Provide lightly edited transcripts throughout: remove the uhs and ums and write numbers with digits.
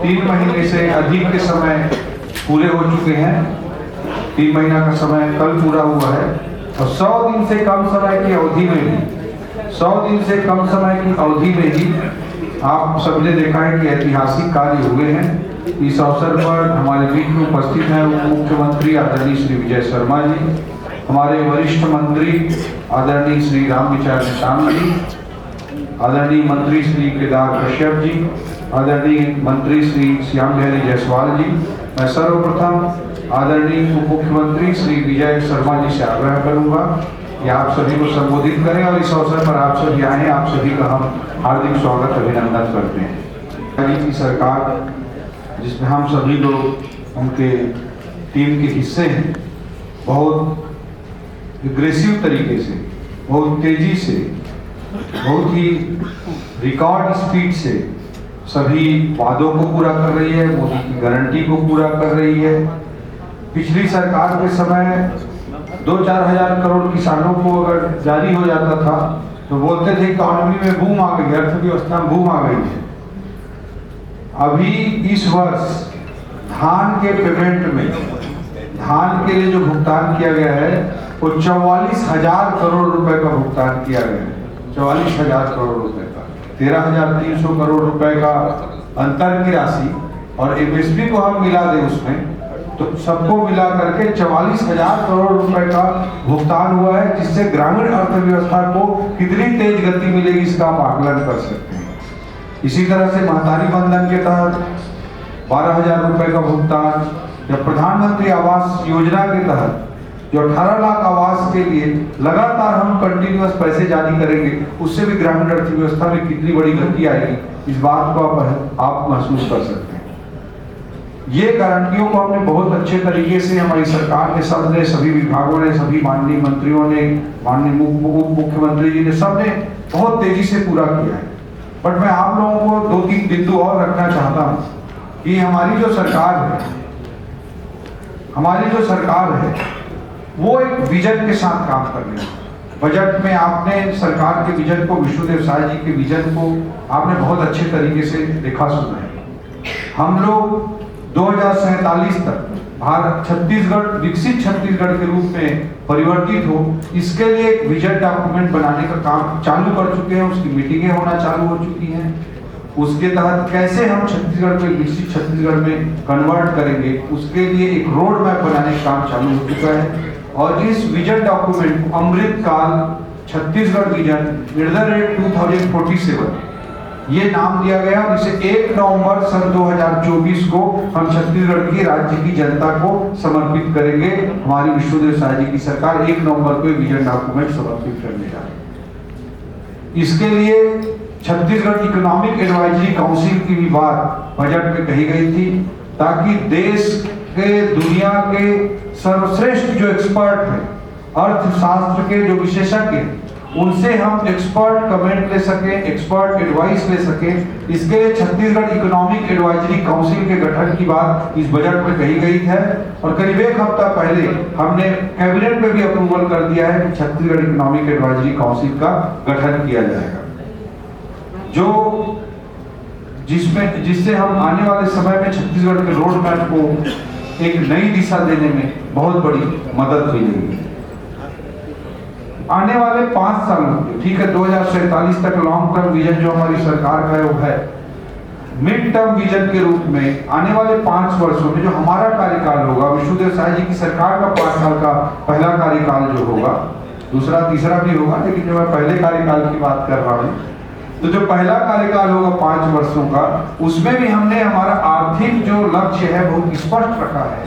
3 महीने से अधिक के समय पूरे हो चुके हैं। 3 महीना का समय कल पूरा हुआ है और 100 दिन से कम समय की अवधि में भी 100 दिन से कम समय की अवधि में ही आप सबने देखा है कि ऐतिहासिक कार्य हुए हैं। इस अवसर पर हमारे बीच में उपस्थित हैं उप मुख्यमंत्री आदरणीय श्री विजय शर्मा जी, हमारे वरिष्ठ मंत्री आदरणीय श्री रामविचार निशान जी, आदरणीय मंत्री श्री केदार कश्यप जी, आदरणीय मंत्री श्री श्याम बिहारी जायसवाल जी। मैं सर्वप्रथम आदरणीय उप मुख्यमंत्री श्री विजय शर्मा जी से आग्रह करूंगा कि आप सभी को संबोधित करें और इस अवसर पर आप सभी आए, आप सभी का हम हार्दिक स्वागत अभिनंदन करते हैं। की सरकार जिसमें हम सभी लोग उनके टीम के हिस्से हैं, बहुत एग्रेसिव तरीके से, बहुत तेजी से, बहुत ही रिकॉर्ड स्पीड से सभी वादों को पूरा कर रही है, मोदी की गारंटी को पूरा कर रही है। पिछली सरकार के समय 2-4 हजार करोड़ किसानों को अगर जारी हो जाता था तो बोलते थे इकोनॉमी में बूम आ गई, अर्थव्यवस्था में बूम आ गई है। अभी इस वर्ष धान के पेमेंट में, धान के लिए जो भुगतान किया गया है वो 44,000 करोड़ रुपए का भुगतान किया गया है। 44,000 करोड़ रुपए का, 13,300 करोड़ रुपए का अंतर की राशि और एमएसपी को हम मिला दें उसमें तो सबको मिला करके 44,000 करोड़ रुपए का भुगतान हुआ है, जिससे ग्रामीण अर्थव्यवस्था को कितनी तेज गति मिलेगी इसका आप आकलन कर सकते हैं। इसी तरह से महतारी बंधन के तहत 12,000 रुपए का भुगतान, या प्रधानमंत्री आवास योजना के तहत जो 18 लाख आवास के लिए लगातार हम कंटिन्यूअस पैसे जारी करेंगे, उससे भी ग्रामीण अर्थव्यवस्था में कितनी बड़ी गति आएगी, इस बात को आप महसूस कर सकते हैं। ये गारंटियों को हमने बहुत अच्छे तरीके से हमारी सरकार ने, सबने, सभी विभागों ने, सभी माननीय मंत्रियों ने, माननीय उप मुख्यमंत्री जी ने, सबने बहुत तेजी से पूरा किया है। बट मैं आप लोगों को 2-3 बिंदु और रखना चाहता हूं कि हमारी जो सरकार है वो एक विजन के साथ काम कर रही है। बजट में आपने सरकार के विजन को, विष्णुदेव साय जी के विजन को आपने बहुत अच्छे तरीके से देखा सुना है। हम लोग 2047 तक भारत छत्तीसगढ़, विकसित छत्तीसगढ़ के रूप में परिवर्तित हो, इसके लिए एक विजन डॉक्यूमेंट बनाने का काम चालू कर चुके हैं। उसकी मीटिंगें होना चालू हो चुकी हैं। उसके तहत कैसे हम छत्तीसगढ़ को विकसित छत्तीसगढ़ में कन्वर्ट करेंगे, उसके लिए एक रोड मैप बनाने का काम चालू हो चुका है। और इस विजन डॉक्यूमेंट को अमृत काल छत्तीसगढ़ विजन @ 2047 ये नाम दिया गया, जिसे 1 नवंबर सन 2024 को हम छत्तीसगढ़ की राज्य की जनता को समर्पित करेंगे। हमारी विष्णुदेव साय जी की सरकार 1 नवंबर को विजन डॉक्यूमेंट समर्पित करने जा रही है। इसके लिए छत्तीसगढ़ इकोनॉमिक एडवाइजरी काउंसिल की भी बात बजट में कही गई थी, ताकि देश के, दुनिया के सर्वश्रेष्ठ जो एक्सपर्ट हैं, अर्थशास्त्र के जो विशेषज्ञ हैं, उनसे हम एक्सपर्ट कमेंट ले सकें, एक्सपर्ट एडवाइस ले सकें। इसके लिए छत्तीसगढ़ इकोनॉमिक एडवाइजरी काउंसिल के गठन की बात इस बजट में कही गई है और करीब 1 हफ्ता पहले हमने कैबिनेट में भी अप्रूवल कर दिया है कि छत्तीसगढ़ इकोनॉमिक एडवाइजरी काउंसिल का गठन किया जाएगा, जिससे हम आने वाले समय में छत्तीसगढ़ के रोड मैप को एक नई दिशा देने में बहुत बड़ी मदद मिलेगी। आने वाले 5 सालों में, ठीक है, 2047 तक लॉन्ग टर्म विजन जो हमारी सरकार का है वो है। मिड टर्म विजन के रूप में आने वाले 5 वर्षों में जो हमारा कार्यकाल होगा, विष्णुदेव साय जी की सरकार का 5 साल का पहला कार्यकाल जो होगा, दूसरा तीसरा भी होगा, लेकिन जो मैं पहले कार्यकाल की बात कर रहा हूँ, तो जो पहला कार्यकाल होगा 5 वर्षों का, उसमें भी हमने हमारा आर्थिक जो लक्ष्य है बहुत स्पष्ट रखा है,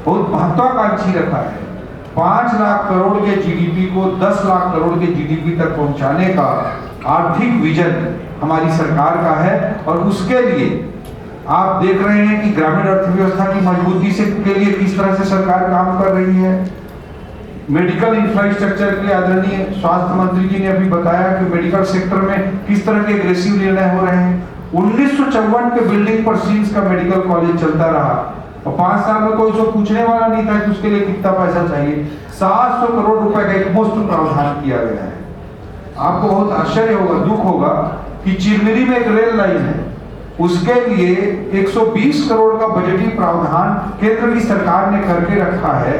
बहुत महत्वाकांक्षी रखा है। 5 लाख करोड़ के जीडीपी को 10 लाख करोड़ के जीडीपी तक पहुंचाने का आर्थिक विजन हमारी सरकार का है। और उसके लिए आप देख रहे हैं कि ग्रामीण अर्थव्यवस्था की मजबूती से के लिए किस तरह से सरकार काम कर रही है। मेडिकल इंफ्रास्ट्रक्चर के आदरणीय स्वास्थ्य मंत्री जी ने अभी बताया कि मेडिकल सेक्टर में किस तरह के एग्रेसिव निर्णय हो रहे हैं। 1954 के बिल्डिंग पर सीन्स का मेडिकल कॉलेज चलता रहा और 5 साल में कोई उसको पूछने वाला नहीं था कि उसके लिए कितना पैसा चाहिए। 700 करोड़ रुपए का एक मुफ्त प्रावधान किया गया है। आपको बहुत आश्चर्य होगा, दुख होगा कि चिरमिरी में एक रेल लाइन है, उसके लिए 120 करोड़ का बजटीय प्रावधान केंद्र की सरकार ने करके रखा है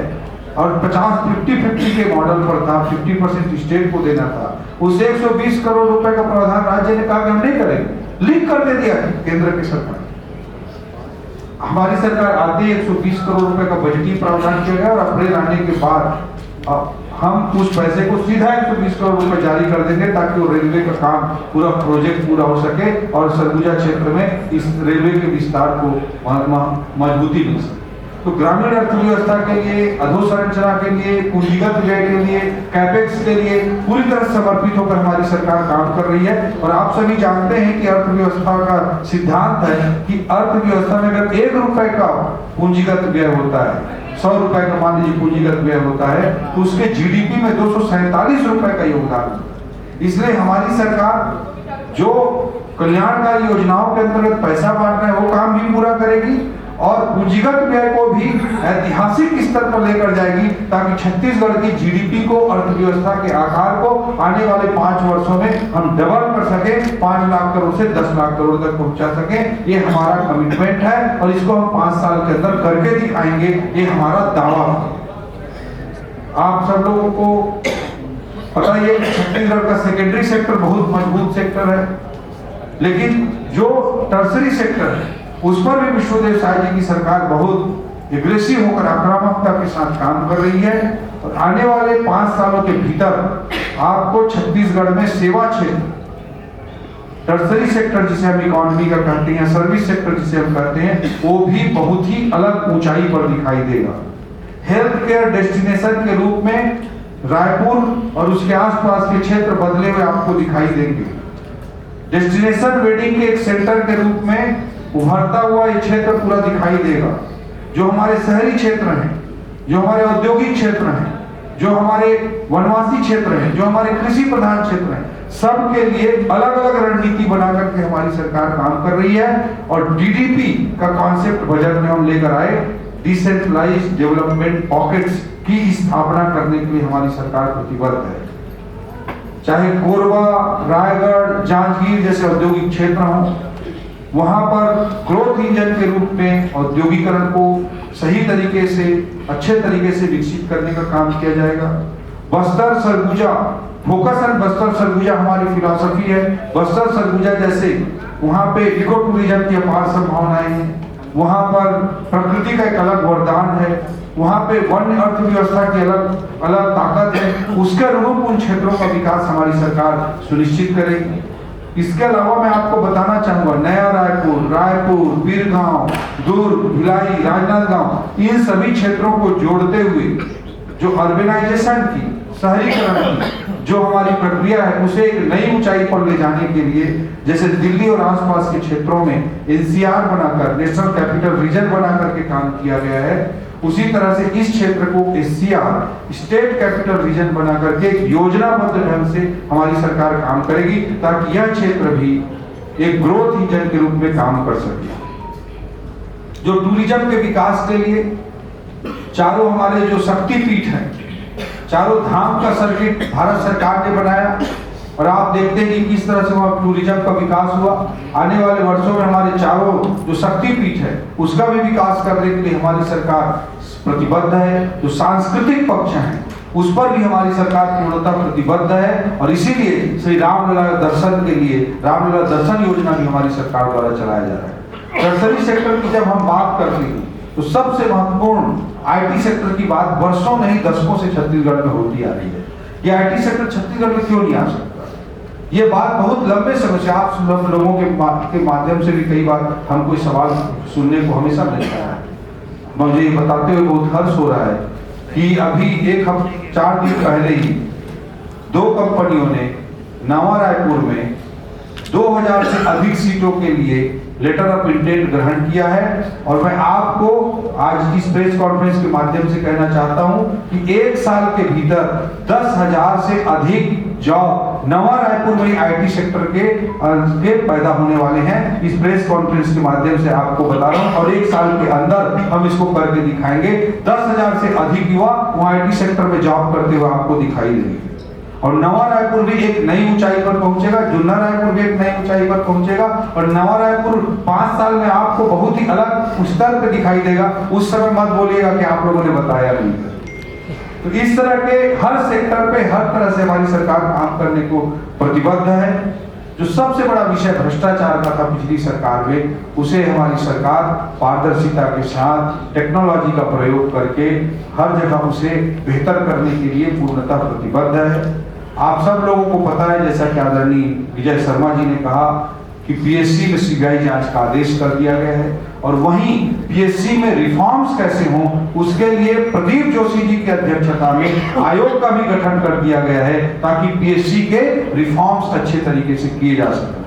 और 50-50 के मॉडल पर था, 50% स्टेट को देना था। उसे 120 करोड़ रुपए का प्रावधान राज्य ने कहा कि हम नहीं करेंगे, लीक कर दे दिया केंद्र की सरकार। हमारी सरकार आते 120 करोड़ रुपए का बजटीय प्रावधान किया गया और अप्रैल आने के बाद हम उस पैसे को सीधा 120 करोड़ रुपए जारी कर देंगे ताकि वो रेलवे का काम पूरा प्रोजेक्ट पूरा हो सके और सरगुजा क्षेत्र में इस रेलवे के विस्तार को मजबूती मिल सके। तो ग्रामीण अर्थव्यवस्था के लिए, अधोसंरचना के लिए, पूंजीगत व्यय के लिए, कैपेक्स के लिए पूरी तरह समर्पित होकर हमारी सरकार काम कर रही है। और आप सभी जानते हैं कि अर्थव्यवस्था का सिद्धांत है कि अर्थव्यवस्था में अगर 1 रुपए का पूंजीगत व्यय होता है, 100 रुपए का मान लीजिए पूंजीगत व्यय होता है, तो उसके जीडीपी में 247 रुपए का योगदान है। इसलिए हमारी सरकार जो कल्याणकारी योजनाओं के अंतर्गत पैसा बांटना है वो काम भी पूरा करेगी और पूंजीगत व्यय को भी ऐतिहासिक स्तर पर लेकर जाएगी ताकि छत्तीसगढ़ की जीडीपी को, अर्थव्यवस्था के आकार को आने वाले 5 वर्षों में हम डबल कर सके, 5 लाख करोड़ से 10 लाख करोड़ तक पहुंचा सके। ये हमारा कमिटमेंट है और इसको हम 5 साल के अंदर करके दिखाएंगे, ये हमारा दावा है। आप सब लोगों को पता है छत्तीसगढ़ का सेकेंडरी सेक्टर बहुत मजबूत सेक्टर है, लेकिन जो टर्सरी सेक्टर है उस पर भी विश्वदेव साय जी की सरकार बहुत एग्रेसिव होकर आक्रामकता के साथ काम कर रही है। और आने वाले 5 सालों के भीतर आपको छत्तीसगढ़ में सेवा क्षेत्र, टर्सरी सेक्टर जिसे हम इकोनॉमी का कहते हैं, सर्विस सेक्टर जिसे हम कहते हैं, वो भी बहुत ही अलग ऊंचाई पर दिखाई देगा। हेल्थ केयर डेस्टिनेशन के रूप में रायपुर और उसके आसपास के क्षेत्र बदले हुए आपको दिखाई देंगे। डेस्टिनेशन वेडिंग के एक सेंटर के रूप में उभरता हुआ ये क्षेत्र पूरा दिखाई देगा। जो हमारे शहरी क्षेत्र हैं, जो हमारे औद्योगिक क्षेत्र हैं, जो हमारे वनवासी क्षेत्र हैं, जो हमारे कृषि प्रधान क्षेत्र हैं, सब के लिए अलग अलग रणनीति बना करके हमारी सरकार काम कर रही है। और डीडीपी का कॉन्सेप्ट बजट में हम लेकर आए, डिसेंट्रलाइज्ड डेवलपमेंट पॉकेट्स की स्थापना करने के लिए हमारी सरकार प्रतिबद्ध है। चाहे कोरबा, रायगढ़, जांजगीर जैसे औद्योगिक क्षेत्र हों, वहां पर ग्रोथ इंजन के रूप में औद्योगिकरण को सही तरीके से, अच्छे तरीके से विकसित करने का काम किया जाएगा। बस्तर सरगुजा, फोकस ऑन बस्तर सरगुजा हमारी फिलॉसफी है। बस्तर सरगुजा जैसे वहां पे इको टूरिज्म की अपार संभावनाएं हैं, वहां पर प्रकृति का एक अलग वरदान है, वहां पे वन अर्थव्यवस्था की अलग अलग ताकत है। उसके अनुरूप उन क्षेत्रों का विकास हमारी सरकार सुनिश्चित करेगी। इसके अलावा मैं आपको बताना चाहूंगा, नया रायपुर, रायपुर, बीरगांव, दुर्ग, भिलाई, राजनांदगांव, इन सभी क्षेत्रों को जोड़ते हुए जो अर्बेनाइजेशन की, शहरीकरण की जो हमारी प्रक्रिया है उसे एक नई ऊंचाई पर ले जाने के लिए, जैसे दिल्ली और आसपास के क्षेत्रों में एनसीआर बनाकर, नेशनल कैपिटल रीजन बनाकर के काम किया गया है, उसी तरह से इस क्षेत्र को एससीआर, स्टेट कैपिटल रीजन बना करके योजनाबद्ध ढंग से हमारी सरकार काम करेगी ताकि यह क्षेत्र भी एक ग्रोथ इंजन के रूप में काम कर सके। जो टूरिज्म के विकास के लिए चारों हमारे जो शक्तिपीठ हैं, चारों धाम का सर्किट भारत सरकार ने बनाया और आप देखते हैं कि किस तरह से वहाँ टूरिज्म का विकास हुआ। आने वाले वर्षों में हमारे चारों जो शक्तिपीठ है उसका भी विकास करने के लिए हमारी सरकार प्रतिबद्ध है। जो सांस्कृतिक पक्ष है उस पर भी हमारी सरकार पूर्णतः प्रतिबद्ध है और इसीलिए श्री रामलला दर्शन के लिए रामलला दर्शन योजना भी हमारी सरकार द्वारा चलाया जा रहा है। टर्सरी सेक्टर की जब हम बात करते हैं तो सबसे महत्वपूर्ण आईटी सेक्टर की बात वर्षों नहीं दशकों से छत्तीसगढ़ में होती आ रही है। ये आईटी सेक्टर छत्तीसगढ़ में क्यों नहीं आ सकता? ये बात बहुत लंबे समय से आप लोगों के माध्यम से भी कई बार हमको सवाल सुनने को हमेशा मिलता है। मुझे ये बताते हुए बहुत हर्ष हो रहा है कि अभी 4 दिन पहले ही 2 कंपनियों ने नवा रायपुर में 2000 से अधिक सीटों के लिए लेटर ऑफ इंटेंट ग्रहण किया है। और मैं आपको आज इस प्रेस कॉन्फ्रेंस के माध्यम से कहना चाहता हूं कि 1 साल के भीतर 10,000 से अधिक जॉब नवा रायपुर में आईटी सेक्टर के पैदा होने वाले हैं। इस प्रेस कॉन्फ्रेंस के माध्यम से आपको बता रहा हूं और 1 साल के अंदर हम इसको करके दिखाएंगे। 10,000 से अधिक युवा वहां आईटी सेक्टर में जॉब करते हुए आपको दिखाई देंगे। और नवा रायपुर भी एक नई ऊंचाई पर पहुंचेगा, जुन्ना रायपुर भी एक नई ऊंचाई पर पहुंचेगा और नवा रायपुर 5 साल में आपको बहुत ही अलग स्तर पे दिखाई देगा। उस समय मत बोलिएगा कि आप लोगों ने बताया नहीं। तो इस तरह के हर सेक्टर पे हर तरह से हमारी सरकार काम करने को प्रतिबद्ध है। जो सबसे बड़ा विषय भ्रष्टाचार का था पिछली सरकार में, उसे हमारी सरकार पारदर्शिता के साथ टेक्नोलॉजी का प्रयोग करके हर जगह उसे बेहतर करने के लिए पूर्णतः प्रतिबद्ध है। आप सब लोगों को पता है, जैसा कि आदरणीय विजय शर्मा जी ने कहा कि पीएससी में सीबीआई जांच का आदेश कर दिया गया है और वहीं पीएससी में रिफॉर्म्स कैसे हों उसके लिए प्रदीप जोशी जी की अध्यक्षता में आयोग का भी गठन कर दिया गया है ताकि पीएससी के रिफॉर्म्स अच्छे तरीके से किए जा सकें।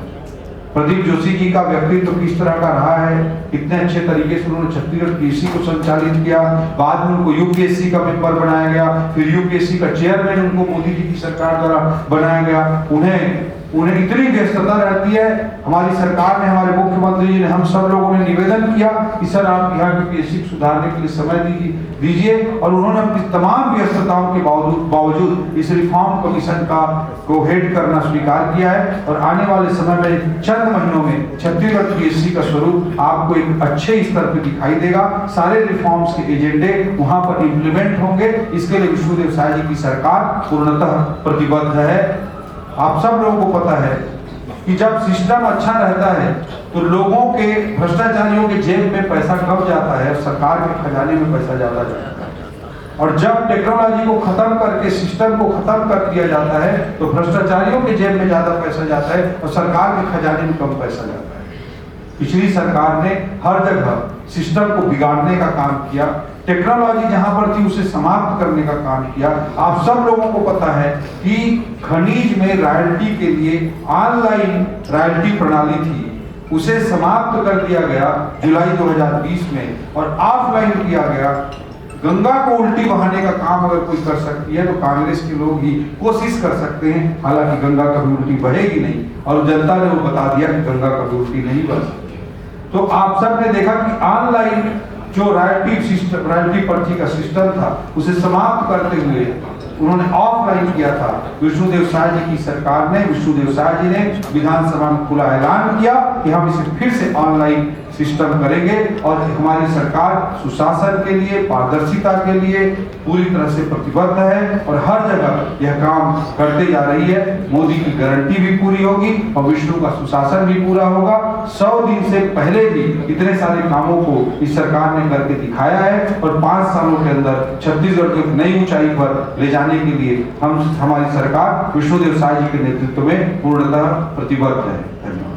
प्रदीप जोशी जी का व्यक्तित्व किस तरह का रहा है, कितने अच्छे तरीके से उन्होंने छत्तीसगढ़ पीएससी को संचालित किया, बाद में उनको यूपीएससी का मेंबर बनाया गया, फिर यूपीएससी का चेयरमैन उनको मोदी जी की सरकार द्वारा बनाया गया। उन्हें इतनी व्यस्तता रहती है। हमारी सरकार ने, हमारे मुख्यमंत्री जी ने, हम सब लोगों ने निवेदन किया कि सर आप यहाँ की पीएससी सुधारने के लिए समय दीजिए और उन्होंने अपनी तमाम व्यस्तताओं के बावजूद इस रिफॉर्म कमीशन को हेड करना स्वीकार किया है और आने वाले समय में चंद महीनों में छत्तीसगढ़ पीएससी का स्वरूप आपको एक अच्छे स्तर पर दिखाई देगा। सारे रिफॉर्म्स के एजेंडे वहां पर इम्प्लीमेंट होंगे। इसके लिए विष्णुदेव साय जी की सरकार पूर्णतः प्रतिबद्ध है। आप सब लोगों को पता है कि जब सिस्टम अच्छा रहता है तो लोगों के, भ्रष्टाचारियों के जेब में पैसा कम जाता है, सरकार के खजाने में पैसा ज्यादा जाता है। और जब टेक्नोलॉजी को खत्म करके सिस्टम को खत्म कर दिया जाता है तो भ्रष्टाचारियों के जेब में ज्यादा पैसा जाता है और सरकार के खजाने में कम पैसा जाता है। पिछली सरकार ने हर जगह सिस्टम को बिगाड़ने का काम किया, टेक्नोलॉजी जहां पर थी उसे समाप्त करने का काम किया। आप सब लोगों को पता है कि खनिज में रॉयल्टी के लिए ऑनलाइन रॉयल्टी प्रणाली थी, उसे समाप्त कर दिया गया जुलाई 2020 में और ऑफलाइन किया गया। गंगा को उल्टी बहाने का काम अगर कोई कर सकती है तो कांग्रेस के लोग ही कोशिश कर सकते हैं। हालांकि गंगा कभी उल्टी बहेगी नहीं और जनता ने वो बता दिया कि गंगा कभी उल्टी नहीं बह सकती। तो आप सब ने देखा कि ऑनलाइन जो रॉयल्टी पर्ची का सिस्टम था उसे समाप्त करते हुए उन्होंने ऑफलाइन किया था। विष्णुदेव साय जी की सरकार ने, विष्णुदेव साय जी ने विधानसभा में खुला ऐलान किया कि हम इसे फिर से ऑनलाइन सिस्टम करेंगे और हमारी सरकार सुशासन के लिए, पारदर्शिता के लिए पूरी तरह से प्रतिबद्ध है और हर जगह यह काम करते जा रही है। मोदी की गारंटी भी पूरी होगी और विष्णु का सुशासन भी पूरा होगा। 100 दिन से पहले भी इतने सारे कामों को इस सरकार ने करके दिखाया है और 5 सालों के अंदर छत्तीसगढ़ को एक नई ऊंचाई पर ले जाने के लिए हमारी सरकार विष्णुदेव साय जी के नेतृत्व में पूर्णतः प्रतिबद्ध है। धन्यवाद।